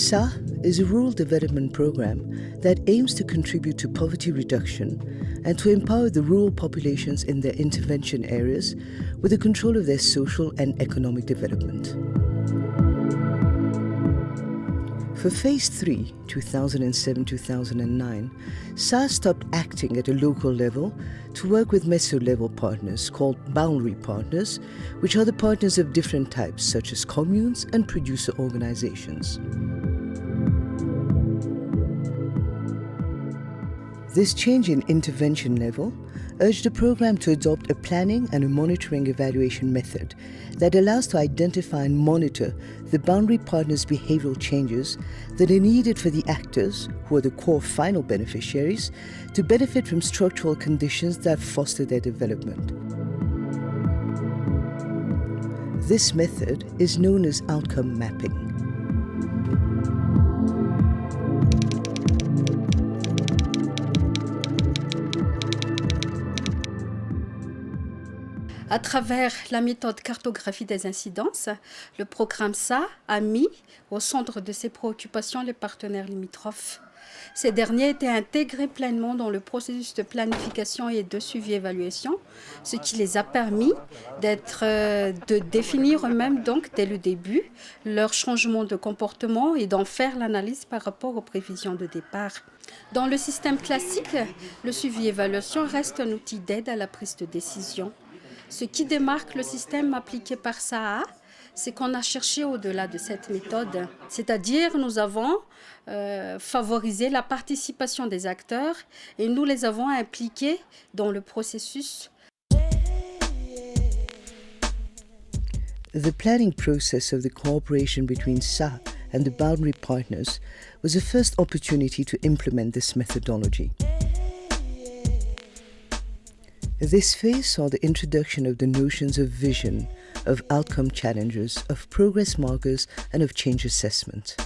SA is a rural development program that aims to contribute to poverty reduction and to empower the rural populations in their intervention areas with the control of their social and economic development. For Phase 3, 2007-2009, SA stopped acting at a local level to work with meso-level partners called boundary partners, which are the partners of different types such as communes and producer organizations. This change in intervention level urged the program to adopt a planning and a monitoring evaluation method that allows to identify and monitor the boundary partners' behavioral changes that are needed for the actors, who are the core final beneficiaries, to benefit from structural conditions that foster their development. This method is known as outcome mapping. À travers la méthode cartographie des incidences, le programme SA a mis au centre de ses préoccupations les partenaires limitrophes. Ces derniers étaient intégrés pleinement dans le processus de planification et de suivi-évaluation, ce qui les a permis de définir eux-mêmes donc dès le début leur changement de comportement et d'en faire l'analyse par rapport aux prévisions de départ. Dans le système classique, le suivi-évaluation reste un outil d'aide à la prise de décision. Ce qui démarque le système appliqué par SAA, c'est qu'on a cherché au-delà de cette méthode. C'est-à-dire, nous avons favorisé la participation des acteurs et nous les avons impliqués dans le processus. The planning process of the cooperation between SA and the boundary partners was a first opportunity to implement this methodology. This phase saw the introduction of the notions of vision, of outcome challenges, of progress markers, and of change assessment.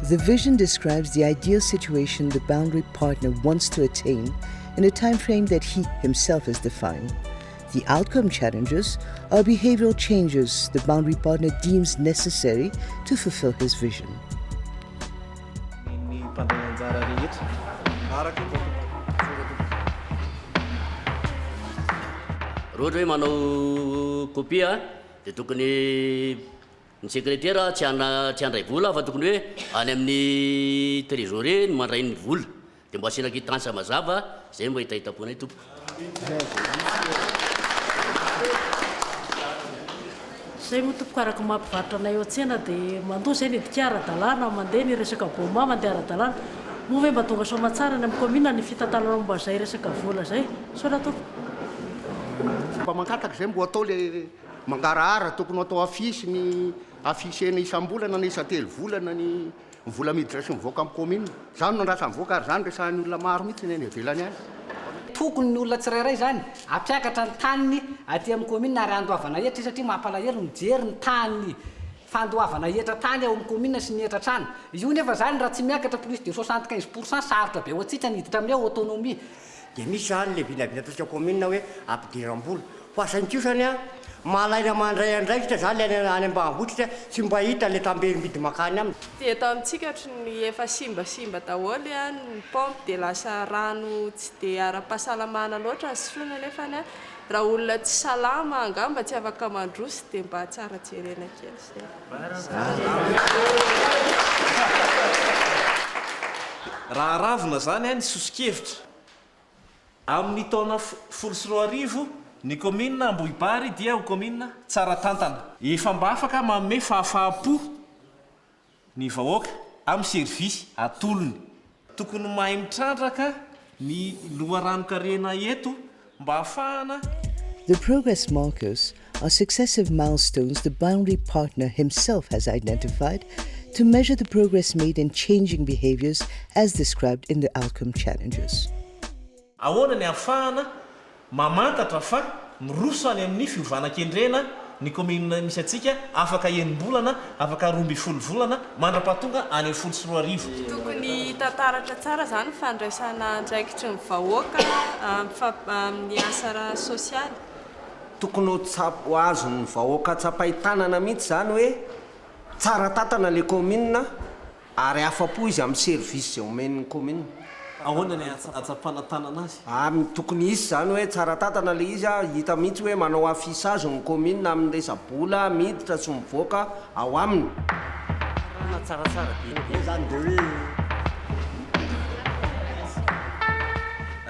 The vision describes the ideal situation the boundary partner wants to attain in a time frame that he himself has defined. The outcome challenges are behavioral changes the boundary partner deems necessary to fulfill his vision. Rohatra hoe manao copie dia tokony ny secrétaire tsy handray vola fa tokony hoe any amin'ny trésorier no mandray ny vola dia mbo asiana quittance mazava zay mbo hitahitaponay tompo. Zay moa tompoko araka mampivarotra anay eo an-tsena dia mandoa zay ny dika ara-dalàna mandeha ny resaka boma mandeha ara-dalàna moa hoe mba tonga soamantsara ny amin'ny commune ny fitantanana momba zay resaka vola zay soa tompo. Mba mankataka zay mbo atao le mangarahara tokony atao afisy ny afiseny isam-bolana na isa-telo volana ny vola miditra sy mivoaka amin'ny commune. Zany no andrasa mivoaka ary zany resahan'ny olona maro mihitsy ny any ivelany any. Tokony ny olona tsirairay zany ampiakatra ny taniny aty amin'ny commune ary andoavana hetra satria mampalahelo mijery ny tany fandoavana hetra tany ao amin'ny commune sy ny hetra trano. Io nefa zany raha tsy miakatra plus de 75% sarotra be ohatsika niditra amin'ny ao autonomie. Dia misy zany le vinavina tosika commune hoe ampidiram-bola ho asainkiosany a malaina mandray andraikitra zany any ambanivohitra tsy mba hita le tambeny midy makany aminy. Dia eto amintsika ny efa simbasimba daholo ny pompe dia lasa rano tsy dia ara-pahasalamana loatra ny sotroina nefa raha olona tsy salama angamba tsy afaka mandroso dia mba tsara jerena kely zay. Raha ravina zany ny sosikevitra amin'ny taona 2024 ny commune Ambohibary dia ho commune tsara tantana. Efa mba afaka manome fahafahampo ny vahoaka amin'ny service atolony. Tokony mahay mitrandraka ny loharano-karena eto mba hahafahana. The progress markers are successive milestones the boundary partner himself has identified to measure the progress made in changing behaviors as described in the outcome challenges. Ahoana ny ahafahana mamantatra fa miroso any amin'ny fiovanan-kendrena ny commune misy atsika afaka enim-bolana afaka 12 volana mandra-pahatonga any 14 tokony tantaratra tsara zany fandraisana andraikitry ny vahoaka amin'ny asara sosialy. Tokony ho tsapo azo ny vahoaka tsapaitanana mihitsy zany hoe tsara tatana le commune ary afapo izy amin'ny service zay omen'ny commune. Ahoana ny atsapana tanana azy? Tokony izy zany hoe tsara tatana le izy hita mihitsy hoe manao affichage ny commune amin'ny resabola miditra sy mivoaka ao aminy. Tsaratsara be zany de hoe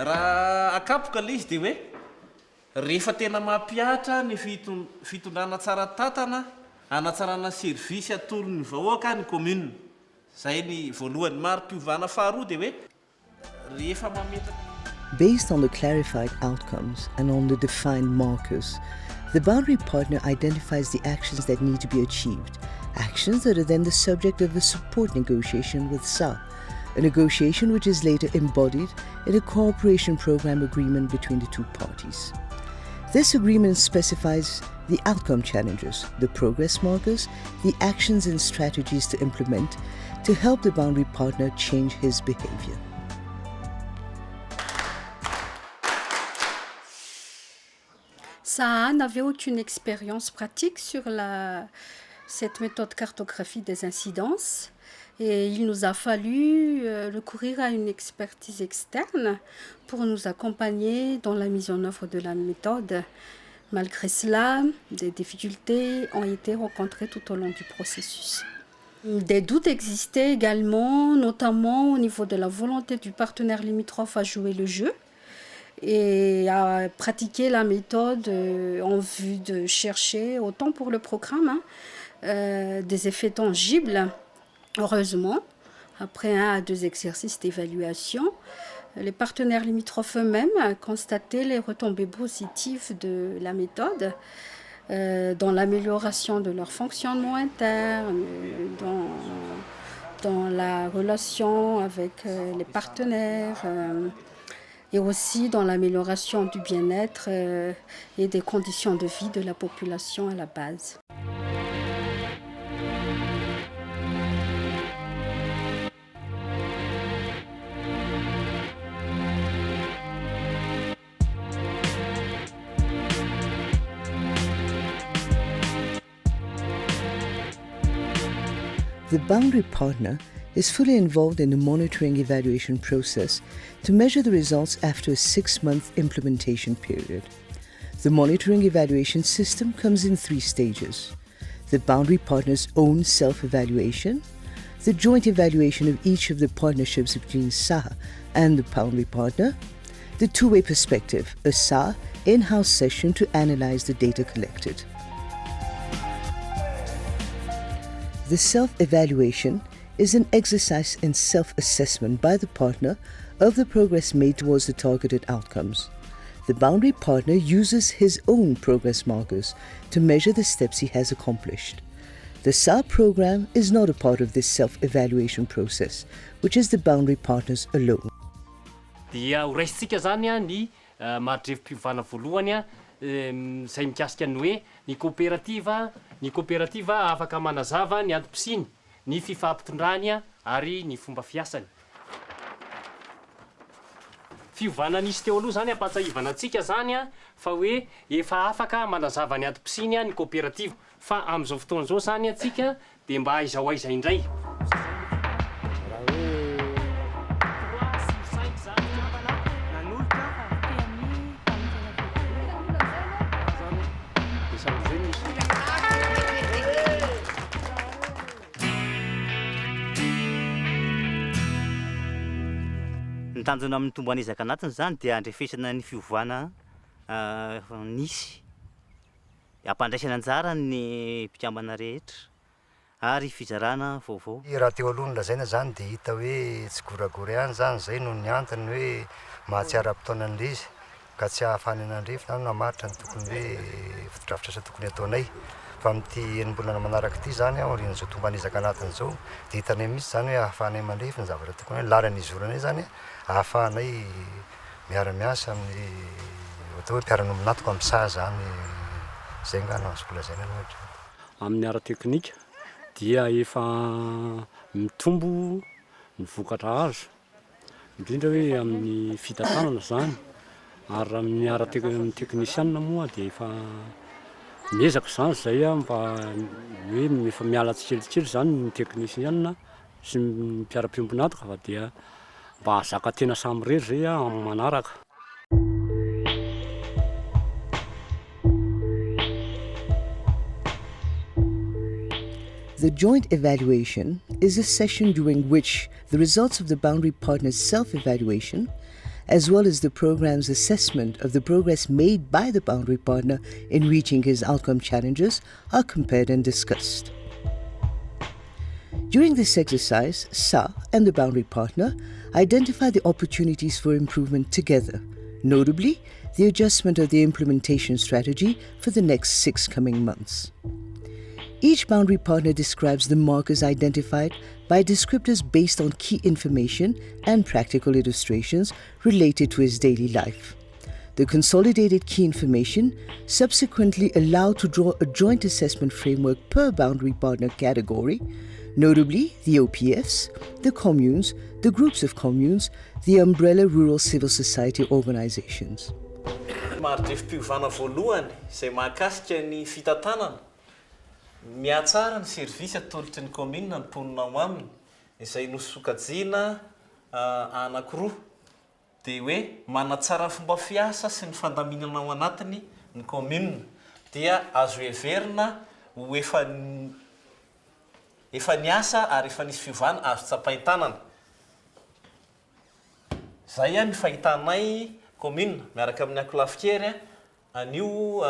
raha akapoka le izy de hoe rehefa tena mampiatra ny fitondrana tsara tatana anatsarana service atolon'ny vahoaka ny commune. Zay ny voalohany maro mpiovana faharoa de hoe rehefa mametaka. Based on the clarified outcomes and on the defined markers, the boundary partner identifies the actions that need to be achieved, actions that are then the subject of the support negotiation with SA, a negotiation which is later embodied in a cooperation program agreement between the two parties. This agreement specifies the outcome challenges, the progress markers, the actions and strategies to implement to help the boundary partner change his behavior. Ça n'avait aucune expérience pratique sur cette méthode cartographie des incidences et il nous a fallu recourir à une expertise externe pour nous accompagner dans la mise en œuvre de la méthode. Malgré cela, des difficultés ont été rencontrées tout au long du processus. Des doutes existaient également, notamment au niveau de la volonté du partenaire limitrophe à jouer le jeu et à pratiquer la méthode en vue de chercher, autant pour le programme, des effets tangibles. Heureusement, après 1 à 2 exercices d'évaluation, les partenaires limitrophes eux-mêmes constataient les retombées positives de la méthode dans l'amélioration de leur fonctionnement interne, dans la relation avec les partenaires, et aussi dans l'amélioration du bien-être et des conditions de vie de la population à la base. The boundary partner is fully involved in the monitoring evaluation process to measure the results after a 6-month implementation period. The monitoring evaluation system comes in 3 stages: the boundary partner's own self-evaluation, the joint evaluation of each of the partnerships between SAHA and the boundary partner, the two-way perspective, a SAHA in-house session to analyze the data collected. The self-evaluation is an exercise in self-assessment by the partner of the progress made towards the targeted outcomes. The boundary partner uses his own progress markers to measure the steps he has accomplished. The SAR program is not a part of this self-evaluation process, which is the boundary partners alone. Dia horaisitsika zany ny mahatrevi-pivana voalohany izay mikasika ny hoe ny coopérative afaka manazava ny antom-pisiny, ny fifampitondrany ary ny fomba fiasany. Fiovana nisy teo aloha zany ampatsahivana antsika zany fa hoe efa afaka manazava ny antom-pisiny ny coopérative, fa amin'izao fotoan'izao zany atsika dia mba aiza indray. Tanjona amin'ny tombo anezaka anatiny zany dia andrefesana ny fiovana nisy, ampandraisana anjara ny mpikambana rehetra ary fizarana vaovao. Raha teo aloha nolazaina zany dia hita hoe tsy goragory ihany zany zay no ny antony hoe mahatsiara-potoana an'ilay izy ka tsy ahafahany anandrefy na maritra ny tokony hoe fotodrafitra asa tokony ataonay fa amin'ity enim-bolana manaraka ity zany aho rin'izao tombanizaka anatin'izao dia hitanay mihitsy zany hoe ahafahanay mandrefy ny zavatra tokony hoe lalany izoranay zany ahafahanay miara-miasa amin'ny atao hoe mpiara-nominatoko amin'ny saha zany zay ngano azoko lazaina loatra. Amin'ny ara-teknika dia efa mitombo ny vokatra azo indrindra hoe amin'ny fitantanana zany ary raha amin'ny ara-teknisianina moa dia efa miezaka zany zay mba hoe efa miala tsikelikely zany ny teknisianina sy ny mpiara-piombonatoka fa dia mba zaka tena samy rery zay amin'ny manaraka. The joint evaluation is a session during which the results of the boundary partner's self-evaluation, as well as the program's assessment of the progress made by the boundary partner in reaching his outcome challenges, are compared and discussed. During this exercise, SA and the boundary partner identify the opportunities for improvement together, notably the adjustment of the implementation strategy for the next 6 coming months. Each boundary partner describes the markers identified by descriptors based on key information and practical illustrations related to his daily life. The consolidated key information subsequently allowed to draw a joint assessment framework per boundary partner category, notably the OPFs, the communes, the groups of communes, the umbrella rural civil society organizations. Maridrefim-pivana voalohany izay mahakasika ny fitantanana. Mihatsara ny servisy atolotry ny commune ny mponina ao aminy izay nosokajiana anankiroa dia hoe manatsara fomba fiasa sy ny fandaminana ao anatiny ny commune dia azo heverina ho efa niasa ary efa nisy fiovana azo tsapain-tanana. Zay ny fahitanay commune miaraka amin'ny akolafikery anio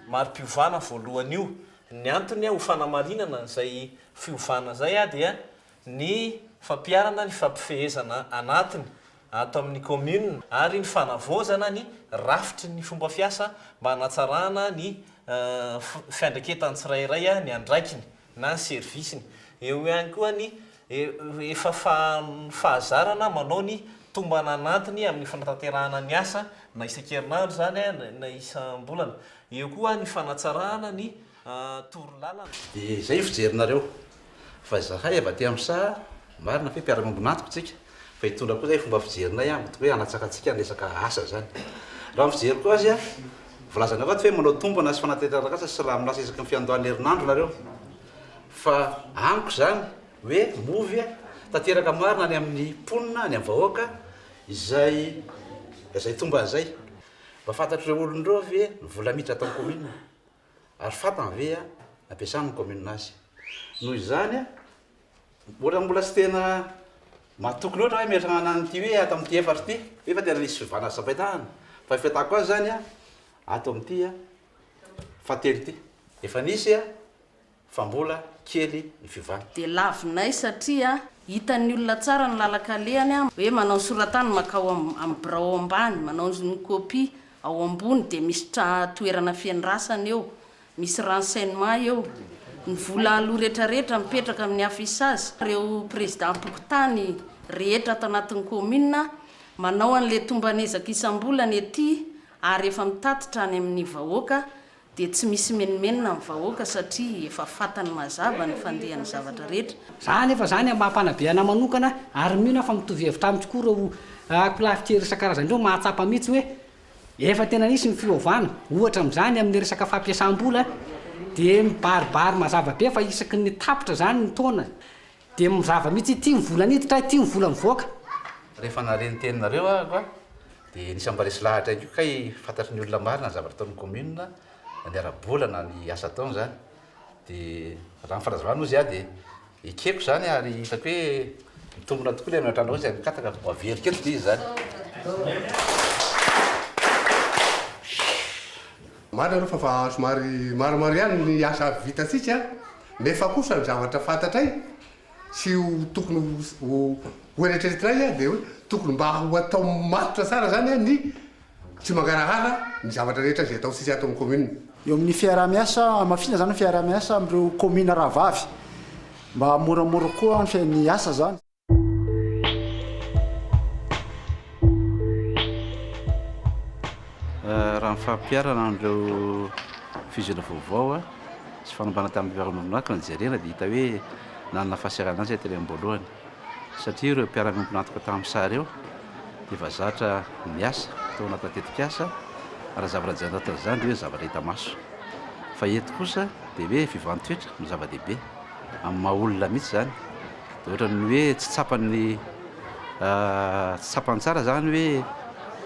mari-piovana voalohany io. Ny antony ho fanamarinana izay fiovana zay dia ny fampiarana ny fampifehezana anatiny ato amin'ny commune ary ny fanavozana ny rafitry ny fomba fiasa mba hanatsarana ny fiandraketany tsirairay ny andraikiny na ny servisiny. Eo ihany koa ny efa fahazarana manao ny tombana anatiny amin'ny fanatanterahana ny asa na isan-kerinandro zany na isam-bolana. Eo koa ny fanatsarana ny dia zay fijerinareo fa zahay avy aty amin'sa marina fe mpiara-miombonatoko tsika fa hitondra koa zay fomba fijerinay hoe hanatsakatsika ny resaka asa zany. Raha mijery koa azy volazana avy aty hoe manao tombana sy fanatanterahana asa sy raha milasa isaky ny fiandohan'ny herinandro nareo fa amiko zany hoe movy tanteraka marina ny amin'ny mponina ny amin'ny vahoaka izay tomban'izay mba fantatr'ireo olon'ireo ve vola miditra atao amin'ny commune ary fatany ve ampiasany ny commune azy. Noho izany mbola tsy tena mahatoky loatra hoe mieritrana an'ity hoe ato amin'ity efatra ity efa tena nisy fivana sy sapaitahana fa fiatako azy zany ato amin'ity fatelo ity efa nisy fa mbola kely ny fivana. Dia lavinay satria hitan'ny olona tsara ny lalaka-lehany hoe manao soratany makao amin'ny birao ambany, manao ny kopia ao ambony dia misy toerana fiandrasana eo, misy renseignement eo, ny vola aloha rehetrarehetra mipetraka amin'ny afisazy. Ireo président pokotany rehetra ato anatin'ny commune manao an'ilay tombanezaka isam-bolana ety ary efa mitatitra any amin'ny vahoaka dia tsy misy menimenina amin'ny vahoaka satria efa fatany mazava ny fandehan'ny zavatra rehetra. Zany efa zany mampanabeana manokana ary mino fa mitovy hevitra amitsy koa reo akolafikery isan-karazany reo mahatsapa mihitsy hoe efa tena nisy ny fiovana ohatra amin'izany amin'ny resaka fampiasam-bola dia mibaribary mazava be fa isaky ny tapitra zany ny taona dia mizava mihitsy ity ny vola niditra ity ny vola mivoaka. Rehefa nareny teninareo ahako dia nisy ambaresy lahatra io kay fantatry ny olona marina ny zavatra ataon'ny commune ny ara-bolana ny asa taony zany dia raha mifanazavana ozy dia ekeko zany ary hitako hoe mitombona tokoa le miatrana ozy mikataka avery kely dia izy zany. Marina aloha fa somary maromaro ihany ny asa vitatsika nefa kosa ny zavatra fantatray sy tokony ho eritreritray dia hoe tokony mba ho atao matotra tsara zany ny tsy mangarahara ny zavatra rehetra zay atao sisy atao amin'ny commune. Eo amin'ny fiarah-miasa mafina zany fiarah-miasa amin'ireo commune rahavavy mba moramora koa ny asa zany. Raha mifampiarana an'ireo fizona vaovao sy fanambana tamin'ny mpiara-miombonantoka ny jerena dia hita hoe nanana fahasiarana azy teny am-boalohany satria ireo mpiara-miombonantoka tamin'ny sary eo dia vazatra miasa tao anaty tetikasa raha zavatra janatana zany dia hoe zavatra hita maso fa eto kosa dia hoe vivantoetra no zava-dehibe amin'ny maha-olona mihitsy zany dia ohatrany hoe tsy tsapany tsara zany hoe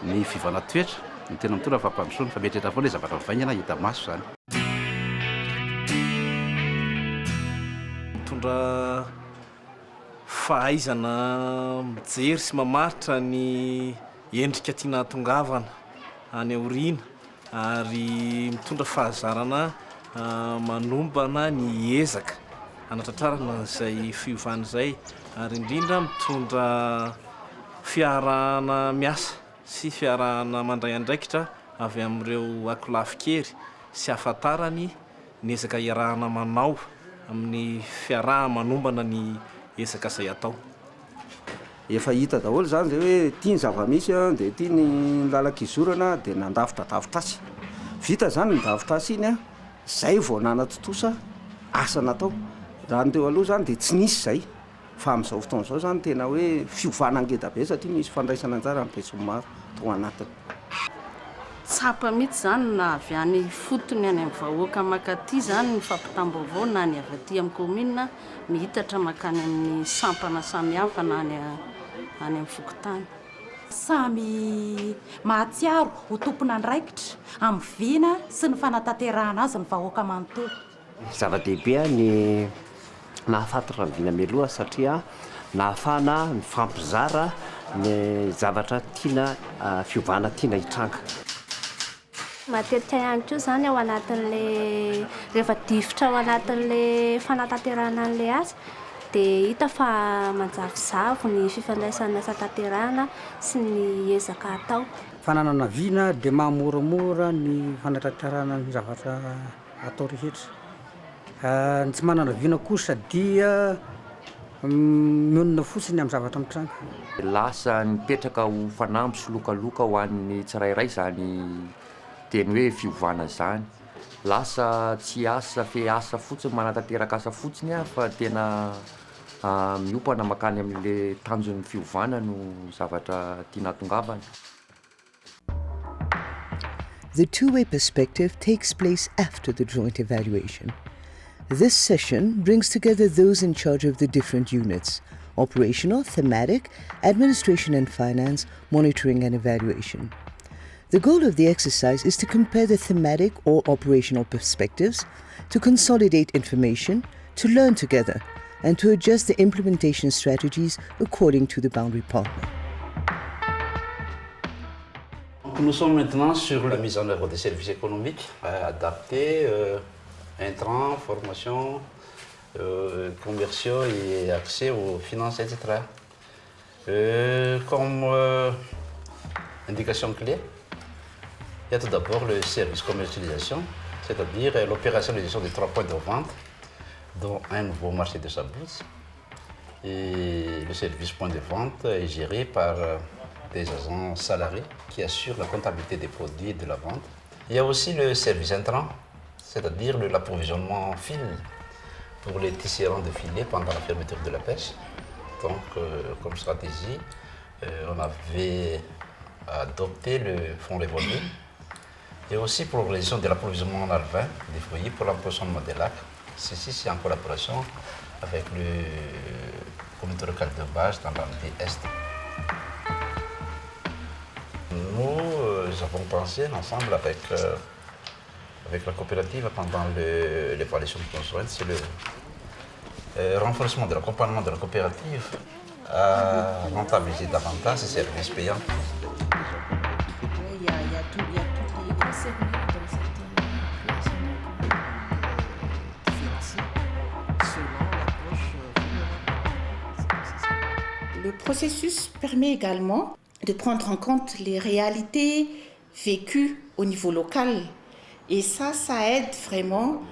ny vivana toetra ny tena mitondra fampandrosoana fa mieritreritra foana hoe zavatra mivaingana hita maso zany. Mitondra fahaizana mijery sy mamaritra ny endrika tiana tongavana any aoriana ary mitondra fahazarana manombana ny ezaka anatratrarana izay fiovana izay ary indrindra mitondra fiarahana miasa sy fiarahana mandray andraikitra avy amin'ireo akolafikery sy ahafantarany ny ezaka iarahana manao amin'ny fiaraha manombana ny ezaka izay atao. Efa hita daholo zany zay hoe tia ny zava-misy dia tia ny lalakizorana dia nandavitra davitrasy vita zany ny davitrasy iny zay vao nanatotosa asa natao raha ny teo aloha zany dia tsy nisy zay fa amin'izao fotoana izao zany tena hoe fiovana ngeda be satria misy fandraisana anjara amin'ny be maro tao anatiny. Tsapa mihitsy zany na avy any fotony any amin'ny vahoaka makaty zany ny fampitam-baovao na ny avy aty amin'ny commune mihitatra makany amin'ny sampana samihafa na any amin'ny fokotany. Samy mahatsiaro ho tompona andraikitra amin'ny viana sy ny fanatanterahana azy ny vahoaka manontolo. Zava-dehibe ny nahafantatra ny viana mialoha satria nahafana ny fampizara ny zavatra tiana fiovana tiana hitranga. Matetika ihany koa zany ao anatin'le rehefa difotra ao anatin'le fanatanterahana an'le asa dia hita fa manjavozavo ny fifandraisana asa-tanterahana sy ny ezaka atao. Fananana viana dia mahamoramora ny fanatanterahana ny zavatra atao rehetra. Ny tsy manana viana kosa dia mionona fotsiny amin'ny zavatra mitranga. Lasa nipetraka ho fanampy sy lokaloka ho an'ny tsirairay zany teny hoe fiovana zany. Lasa tsy asa fe asa fotsiny manatanteraka asa fotsiny fa tena miopana makany amin'le tanjon'ny fiovana no zavatra tiana tongavana. The two-way perspective takes place after the joint evaluation. This session brings together those in charge of the different units: operational, thematic, administration and finance, monitoring and evaluation. The goal of the exercise is to compare the thematic or operational perspectives, to consolidate information, to learn together, and to adjust the implementation strategies according to the boundary partner. Nous sommes maintenant sur la mise en œuvre des services économiques adaptés, intrants, formation, commerciaux et accès aux finances, etc. Comme indication clé, il y a tout d'abord le service commercialisation, c'est-à-dire l'opérationnalisation des 3 points de vente, dont un nouveau marché de Sabouze. Et le service point de vente est géré par des agents salariés qui assurent la comptabilité des produits et de la vente. Il y a aussi le service intrant, c'est-à-dire l'approvisionnement fil pour les tisserands de filets pendant la fermeture de la pêche. Donc, comme stratégie, on avait adopté le fonds revolving et aussi pour l'organisation de l'approvisionnement en alvin des fruits pour l'empoisonnement des lacs. Ceci, c'est en collaboration avec le comité local de base dans l'Andy Est. Nous avons pensé ensemble avec la coopérative pendant l'évaluation de conjointe, c'est le renforcement de l'accompagnement de la coopérative à rentabiliser davantage ses services payants. Il y a toutes les renseignements dans cette financiers Le processus permet également de prendre en compte les réalités vécues au niveau local. Et ça aide vraiment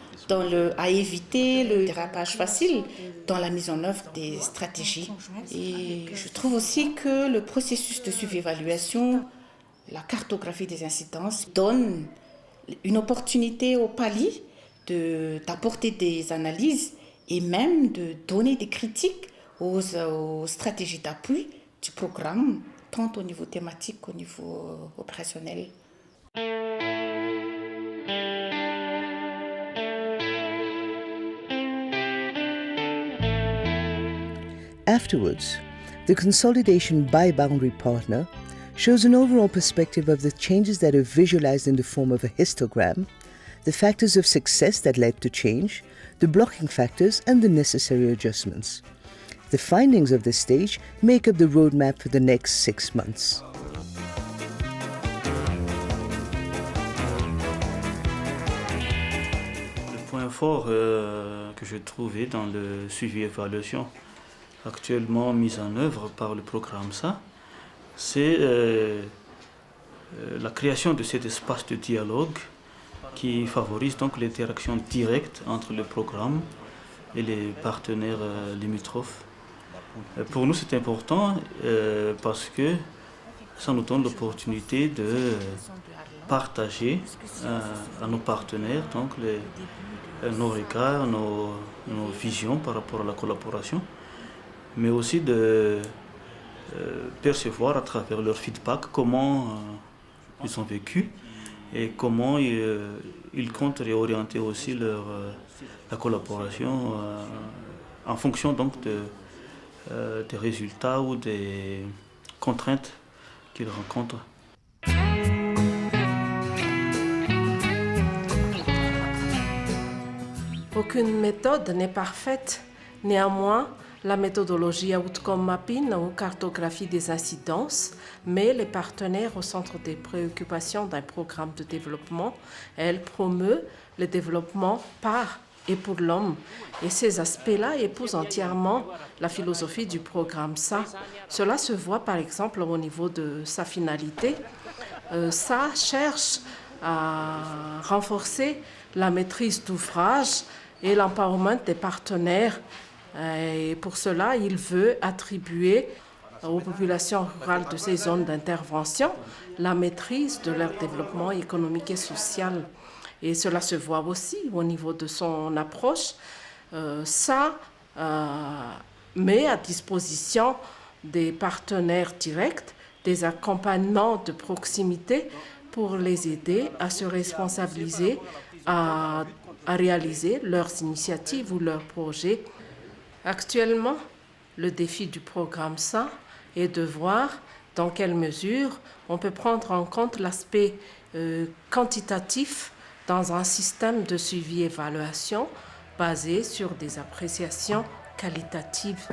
à éviter le dérapage facile dans la mise en œuvre des stratégies. Et je trouve aussi que le processus de suivi-évaluation, la cartographie des incidences, donne une opportunité au PALI d'apporter des analyses et même de donner des critiques aux stratégies d'appui du programme, tant au niveau thématique qu'au niveau opérationnel. Afterwards, the consolidation by boundary partner shows an overall perspective of the changes that are visualized in the form of a histogram, the factors of success that led to change, the blocking factors, and the necessary adjustments. The findings of this stage make up the roadmap for the next 6 months. Le point fort que j'ai trouvé dans le suivi-évaluation actuellement mis en œuvre par le programme SA, c'est la création de cet espace de dialogue qui favorise donc l'interaction directe entre le programme et les partenaires limitrophes. Pour nous, c'est important parce que ça nous donne l'opportunité de partager à nos partenaires donc nos regards, nos visions par rapport à la collaboration, mais aussi de percevoir à travers leur feedback comment ils ont vécu et comment ils comptent réorienter aussi la collaboration en fonction donc des résultats ou des contraintes qu'ils rencontrent. Aucune méthode n'est parfaite. Néanmoins, la méthodologie Outcome Mapping ou cartographie des incidences met les partenaires au centre des préoccupations d'un programme de développement. Elle promeut le développement par et pour l'homme. Et ces aspects-là épousent entièrement la philosophie du programme SA. Cela se voit par exemple au niveau de sa finalité. SA cherche à renforcer la maîtrise d'ouvrage et l'empowerment des partenaires. Et pour cela, il veut attribuer aux populations rurales de ces zones d'intervention la maîtrise de leur développement économique et social. Et cela se voit aussi au niveau de son approche. Ça met à disposition des partenaires directs, des accompagnants de proximité pour les aider à se responsabiliser, à réaliser leurs initiatives ou leurs projets. Actuellement, le défi du programme SA est de voir dans quelle mesure on peut prendre en compte l'aspect quantitatif dans un système de suivi-évaluation basé sur des appréciations qualitatives.